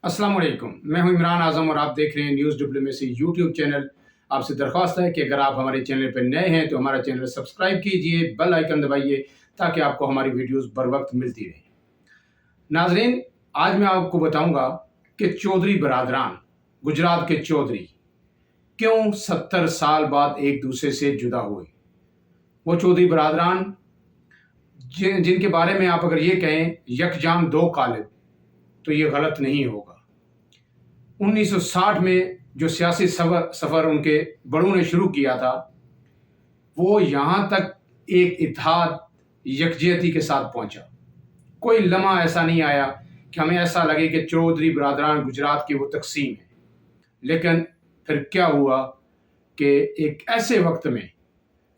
अस्सलाम वालेकुम। मैं हूं इमरान आज़म और आप देख रहे हैं न्यूज़ डिप्लोमेसी यूट्यूब चैनल। आपसे दरख्वास्त है कि अगर आप हमारे चैनल पर नए हैं तो हमारा चैनल सब्सक्राइब कीजिए, बेल आइकन दबाइए ताकि आपको हमारी वीडियोस बर वक्त मिलती रहे। नाजरीन, आज मैं आपको बताऊंगा कि चौधरी बरादरान, गुजरात के चौधरी, क्यों 70 साल बाद एक दूसरे से जुदा हुए। वो चौधरी बरादरान जिनके बारे में आप अगर ये कहें यकजान दो कालिब, तो ये गलत नहीं होगा। 1960 में जो सियासी सफ़र उनके बड़ों ने शुरू किया था, वो यहाँ तक एक इत्तेहाद, यकजहती के साथ पहुँचा। कोई लम्हा ऐसा नहीं आया कि हमें ऐसा लगे कि चौधरी बरादरान गुजरात की वो तकसीम है। लेकिन फिर क्या हुआ कि एक ऐसे वक्त में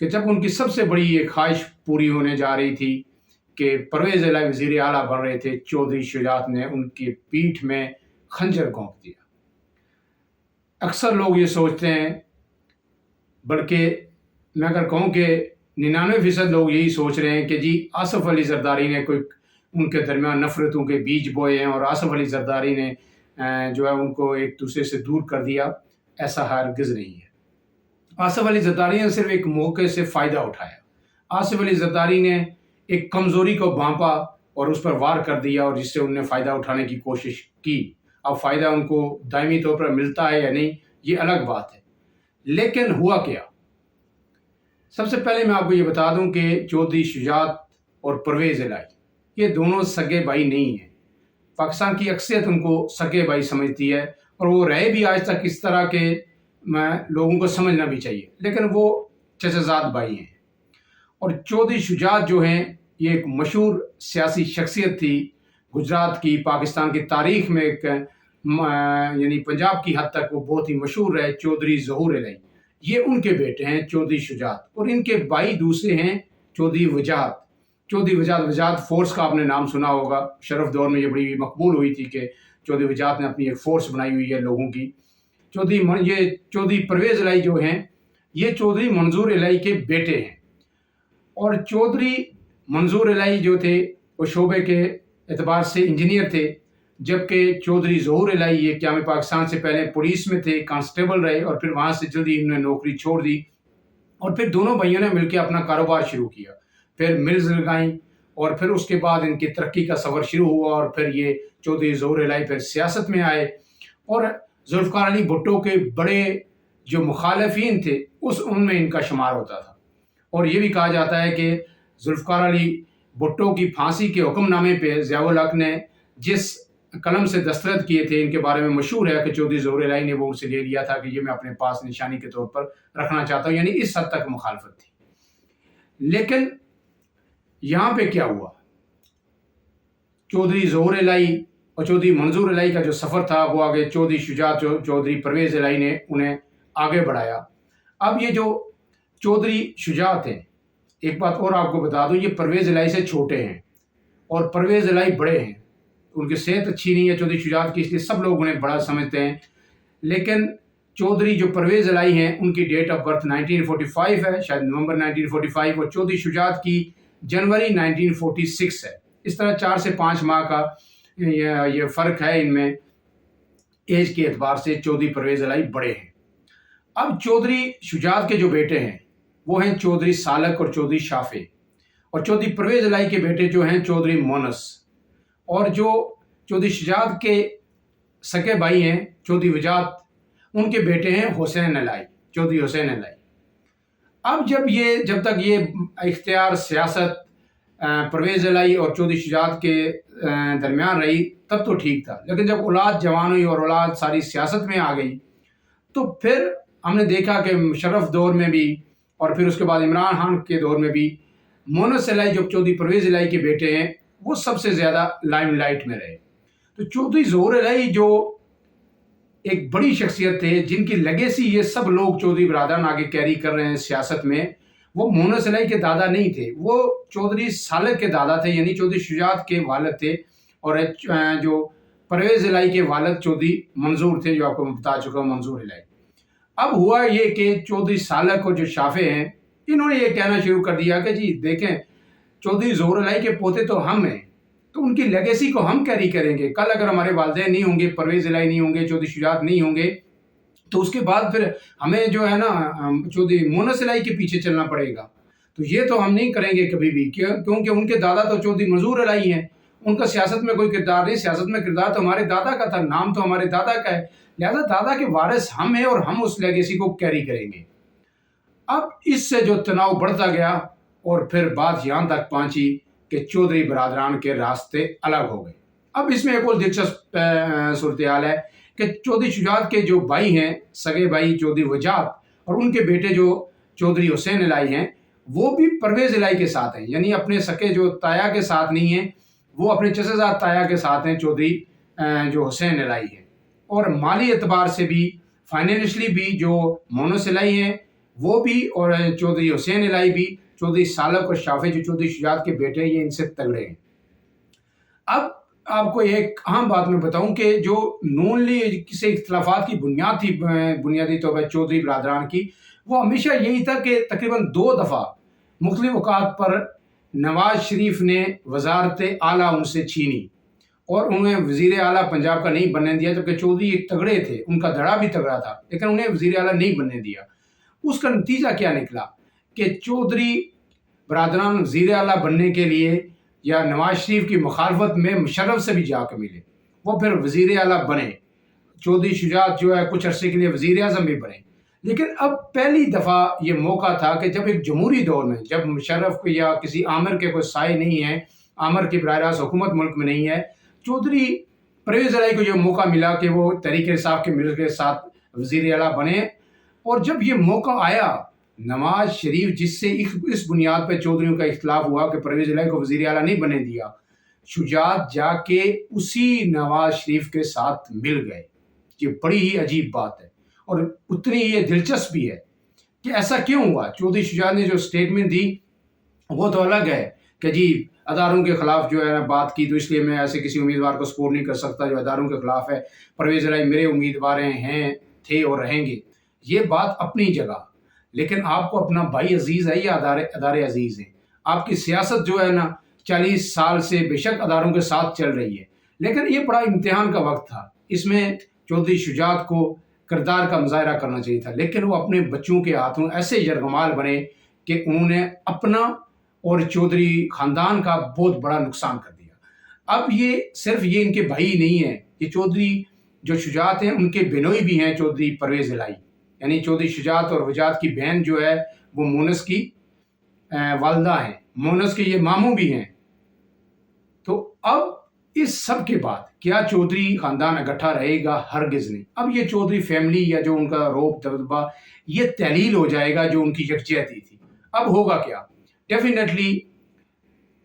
कि जब उनकी सबसे बड़ी ये ख्वाहिश पूरी होने जा रही थी कि परवेज़ इलाही वज़ीर आला बन रहे थे, चौधरी शुजात ने उनकी पीठ में खंजर घोंप दिया। अक्सर लोग ये सोचते हैं, बल्कि मैं अगर कहूँ कि 99% लोग यही सोच रहे हैं कि जी आसिफ अली जरदारी ने कोई उनके दरमियान नफ़रतों के बीज बोए हैं और आसिफ अली जरदारी ने जो है उनको एक दूसरे से दूर कर दिया। ऐसा हरगिज़ नहीं है। आसिफ अली जरदारी ने सिर्फ एक मौके से फ़ायदा उठाया। आसिफ अली जरदारी ने एक कमज़ोरी को भांपा और उस पर वार कर दिया और जिससे उन्होंने फ़ायदा उठाने की कोशिश की। अब फ़ायदा उनको दायमी तौर पर मिलता है या नहीं, ये अलग बात है। लेकिन हुआ क्या? सबसे पहले मैं आपको ये बता दूं कि चौधरी शुजात और परवेज़ इलाही ये दोनों सगे भाई नहीं हैं। पाकिस्तान की अक्सरियत उनको सगे भाई समझती है और वो रहे भी आज तक इस तरह के, लोगों को समझना भी चाहिए, लेकिन वो चचाजाद भाई हैं। और चौधरी शुजात जो हैं, ये एक मशहूर सियासी शख्सियत थी गुजरात की, पाकिस्तान की तारीख में एक यानी पंजाब की हद तक वो बहुत ही मशहूर रहे। चौधरी ज़हूर इलाही, ये उनके बेटे हैं चौधरी शुजात, और इनके भाई दूसरे हैं चौधरी वजाहत। चौधरी वजाहत फोर्स का आपने नाम सुना होगा। शरफ दौर में ये बड़ी मकबूल हुई थी कि चौधरी वजाहत ने अपनी एक फ़ोर्स बनाई हुई है लोगों की। चौधरी परवेज़ इलाही जो हैं, ये चौधरी मंजूर इलाही के बेटे हैं। और चौधरी मंजूर इलाही जो थे वो शोबे के एतबार से इंजीनियर थे, जबकि चौधरी ज़हूर इलाही ये क़याम पाकिस्तान से पहले पुलिस में थे, कांस्टेबल रहे और फिर वहाँ से जल्दी इन्होंने नौकरी छोड़ दी और फिर दोनों भाइयों ने मिलकर अपना कारोबार शुरू किया। फिर मिल्स लगाई और फिर उसके बाद इनकी तरक्की का सफ़र शुरू हुआ और फिर ये चौधरी ज़हूर इलाही फिर सियासत में आए और जुल्फ़िकार अली भुट्टो के बड़े जो मुखालफिन थे उनमें इनका शुमार होता था। और ये भी कहा जाता है कि जुल्फ़िकार अली भुट्टो की फांसी के हुक्मनामे पे ज़ियाउल हक ने जिस कलम से दस्तखत किए थे, इनके बारे में मशहूर है कि चौधरी ज़हूर इलाही ने वो उनसे ले लिया था कि ये मैं अपने पास निशानी के तौर पर रखना चाहता हूँ, यानी इस हद तक मुखालफत थी। लेकिन यहाँ पे क्या हुआ, चौधरी ज़हूर इलाही और चौधरी मंजूर इलाही का जो सफ़र था वो आगे चौधरी शुजात चौधरी परवेज़ इलाही ने उन्हें आगे बढ़ाया। अब ये जो चौधरी शुजात हैं, एक बात और आपको बता दूं, ये परवेज़ इलाही से छोटे हैं और परवेज़ इलाही बड़े हैं। उनकी सेहत अच्छी नहीं है चौधरी शुजात की, इसलिए सब लोग उन्हें बड़ा समझते हैं। लेकिन चौधरी जो परवेज़ इलाही हैं, उनकी डेट ऑफ बर्थ 1945 है, शायद नवंबर 1945, और चौधरी शुजात की जनवरी 1946 है। इस तरह 4 से 5 माह का ये फ़र्क है इनमें, एज के एतबार से चौधरी परवेज़ इलाही बड़े हैं। अब चौधरी शुजात के जो बेटे हैं वो हैं चौधरी सालक और चौधरी शाफे, और चौधरी परवेज़ इलाही के बेटे जो हैं चौधरी मोनस, और जो चौधरी शुजात के सगे भाई हैं चौधरी वजाहत, उनके बेटे हैं हुसैन इलाही, चौधरी हुसैन इलाही। अब जब तक ये इख्तियार सियासत परवेज़ इलाही और चौधरी शुजात के दरमियान रही तब तो ठीक था, लेकिन जब औलाद जवान हुई और औलाद सारी सियासत में आ गई तो फिर हमने देखा कि मुशर्रफ दौर में भी और फिर उसके बाद इमरान खान के दौर में भी मोनस इलाही जो चौधरी परवेज़ इलाही के बेटे हैं वो सबसे ज़्यादा लाइमलाइट में रहे। तो चौधरी ज़हूर इलाही जो एक बड़ी शख्सियत थे, जिनकी लेगेसी ये सब लोग चौधरी बरादरान आगे कैरी कर रहे हैं सियासत में, वो मोनस इलाही के दादा नहीं थे, वो चौधरी सालक के दादा थे, यानी चौधरी शुजात के वालिद थे। और जो परवेज़ इलाही के वालिद चौधरी मंजूर थे, जो आपको मैं बता चुका हूँ, मंजूर इलाही। अब हुआ ये कि चौधरी सालक और जो शाफे हैं, इन्होंने ये कहना शुरू कर दिया कि जी देखें, चौधरी ज़हूर इलाही के पोते तो हम हैं, تو ان کی لیگیسی کو ہم کیری کریں گے. کل اگر ہمارے والدین نہیں ہوں گے، پرویز الہی نہیں ہوں گے، چودھری شجاعت نہیں ہوں گے، تو اس کے بعد پھر ہمیں جو ہے نا چودھری مونس الہی کے پیچھے چلنا پڑے گا. تو یہ تو ہم نہیں کریں گے کبھی بھی، کیونکہ ان کے دادا تو چودھری منظور الہی ہیں. ان کا سیاست میں کوئی کردار نہیں، سیاست میں کردار تو ہمارے دادا کا تھا، نام تو ہمارے دادا کا ہے، لہذا دادا کے وارث ہم ہیں اور ہم اس لیگیسی کو کیری کریں گے. اب اس سے جو تناؤ بڑھتا گیا اور پھر بات یہاں تک پہنچی کہ چودھری برادران کے راستے الگ ہو گئے. اب اس میں ایک اور دلچسپ صورتحال ہے کہ چودھری شجاعت کے جو بھائی ہیں، سگے بھائی چودھری وجاہت، اور ان کے بیٹے جو چودھری حسین الہی ہیں، وہ بھی پرویز الہی کے ساتھ ہیں. یعنی اپنے سکے جو تایا کے ساتھ نہیں ہیں، وہ اپنے چچا زاد تایا کے ساتھ ہیں، چودھری جو حسین الہی ہیں. اور مالی اعتبار سے بھی، فائنینشلی بھی جو مونس الہی ہیں وہ بھی، اور چودھری حسین الہی بھی، چودھری سالک اور شافع جو چودھری شجاعت کے بیٹے ہیں، یہ ان سے تگڑے ہیں. اب آپ کو ایک اہم بات میں بتاؤں کہ جو نون لیگ سے اختلافات کی بنیاد تھی بنیادی طور پر چودھری برادران کی، وہ ہمیشہ یہی تھا کہ تقریباً 2 دفعہ مختلف اوقات پر نواز شریف نے وزارت اعلیٰ ان سے چھینی اور انہیں وزیر اعلیٰ پنجاب کا نہیں بننے دیا، جبکہ چودھری ایک تگڑے تھے، ان کا دھڑا بھی تگڑا تھا، لیکن انہیں وزیر اعلیٰ نہیں بننے دیا. اس کا نتیجہ کیا نکلا کہ چودھری برادران وزیر اعلیٰ بننے کے لیے یا نواز شریف کی مخالفت میں مشرف سے بھی جا کے ملے، وہ پھر وزیر اعلیٰ بنے. چودھری شجاعت جو ہے کچھ عرصے کے لیے وزیر اعظم بھی بنے. لیکن اب پہلی دفعہ یہ موقع تھا کہ جب ایک جمہوری دور میں، جب مشرف کو یا کسی آمر کے کوئی سائے نہیں ہے، آمر کی براہ راست حکومت ملک میں نہیں ہے، چودھری پرویز الہی کو یہ موقع ملا کہ وہ تحریک انصاف کے مل کے ساتھ وزیر اعلیٰ بنے. اور جب یہ موقع آیا، نواز شریف جس سے اس بنیاد پہ چودھریوں کا اختلاف ہوا کہ پرویز الہی کو وزیر اعلیٰ نہیں بننے دیا، شجاعت جا کے اسی نواز شریف کے ساتھ مل گئے. یہ بڑی ہی عجیب بات ہے اور اتنی ہی دلچسپ بھی ہے کہ ایسا کیوں ہوا. چودھری شجاعت نے جو سٹیٹمنٹ دی وہ تو الگ ہے کہ جی اداروں کے خلاف جو ہے بات کی، تو اس لیے میں ایسے کسی امیدوار کو سپورٹ نہیں کر سکتا جو اداروں کے خلاف ہے. پرویز الہی میرے امیدوار ہیں، تھے اور رہیں گے. یہ بات اپنی جگہ، لیکن آپ کو اپنا بھائی عزیز ہے یا ادارے عزیز ہیں؟ آپ کی سیاست جو ہے نا 40 سال سے بے شک اداروں کے ساتھ چل رہی ہے، لیکن یہ بڑا امتحان کا وقت تھا. اس میں چودھری شجاعت کو کردار کا مظاہرہ کرنا چاہیے تھا، لیکن وہ اپنے بچوں کے ہاتھوں ایسے یرغمال بنے کہ انہوں نے اپنا اور چودھری خاندان کا بہت بڑا نقصان کر دیا. اب یہ صرف یہ ان کے بھائی نہیں ہیں، یہ چودھری جو شجاعت ہیں ان کے بینوئی بھی ہیں چودھری پرویز الہی. یعنی چودھری شجاعت اور وجاہت کی بہن جو ہے وہ مونس کی والدہ ہیں، مونس کے یہ ماموں بھی ہیں. تو اب اس سب کے بعد کیا چودھری خاندان اکٹھا رہے گا؟ ہرگز نہیں. اب یہ چودھری فیملی یا جو ان کا روب دبدبہ یہ تحلیل ہو جائے گا جو ان کی یکجہتی تھی. اب ہوگا کیا؟ ڈیفینیٹلی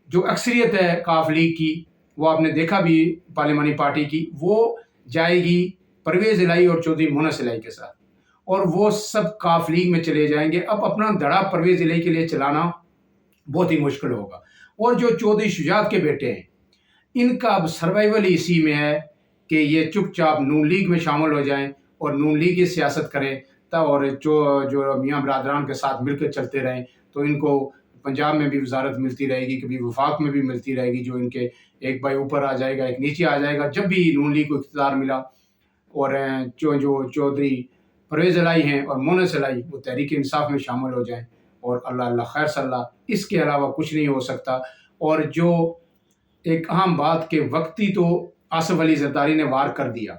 جو اکثریت ہے کاف لیگ کی، وہ آپ نے دیکھا بھی پارلیمانی پارٹی کی، وہ جائے گی پرویز الہی اور چودھری مونس الہی کے ساتھ، اور وہ سب کاف لیگ میں چلے جائیں گے. اب اپنا دھڑا پرویز الہی کے لیے چلانا بہت ہی مشکل ہوگا. اور جو چودھری شجاعت کے بیٹے ہیں، ان کا اب سروائیول اسی میں ہے کہ یہ چپ چاپ نون لیگ میں شامل ہو جائیں اور نون لیگ کی سیاست کریں، اور جو میاں برادران کے ساتھ مل کر چلتے رہیں، تو ان کو پنجاب میں بھی وزارت ملتی رہے گی، کبھی وفاق میں بھی ملتی رہے گی. جو ان کے ایک بھائی اوپر آ جائے گا، ایک نیچے آ جائے گا. جب بھی نون لیگ کو اقتدار ملا اور جو چودھری پرویز الہی ہیں اور مونس الہی وہ تحریک انصاف میں شامل ہو جائیں، اور اللہ خیر صلی اللہ، اس کے علاوہ کچھ نہیں ہو سکتا. اور جو ایک اہم بات کہ وقتی تو آصف علی زرداری نے وار کر دیا،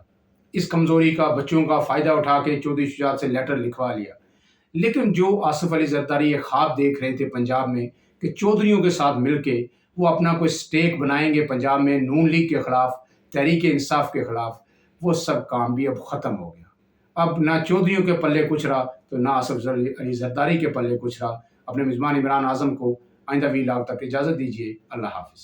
اس کمزوری کا بچوں کا فائدہ اٹھا کے چودھری شجاعت سے لیٹر لکھوا لیا. لیکن جو آصف علی زرداری یہ خواب دیکھ رہے تھے پنجاب میں کہ چودھریوں کے ساتھ مل کے وہ اپنا کوئی سٹیک بنائیں گے پنجاب میں نون لیگ کے خلاف، تحریک انصاف کے خلاف، وہ سب کام بھی اب ختم ہو گیا. اب نہ چودھریوں کے پلے کچھ رہا تو نہ آصف علی زرداری کے پلے کچھ رہا. اپنے میزبان عمران اعظم کو آئندہ ویلاگ تک اجازت دیجیے. اللہ حافظ.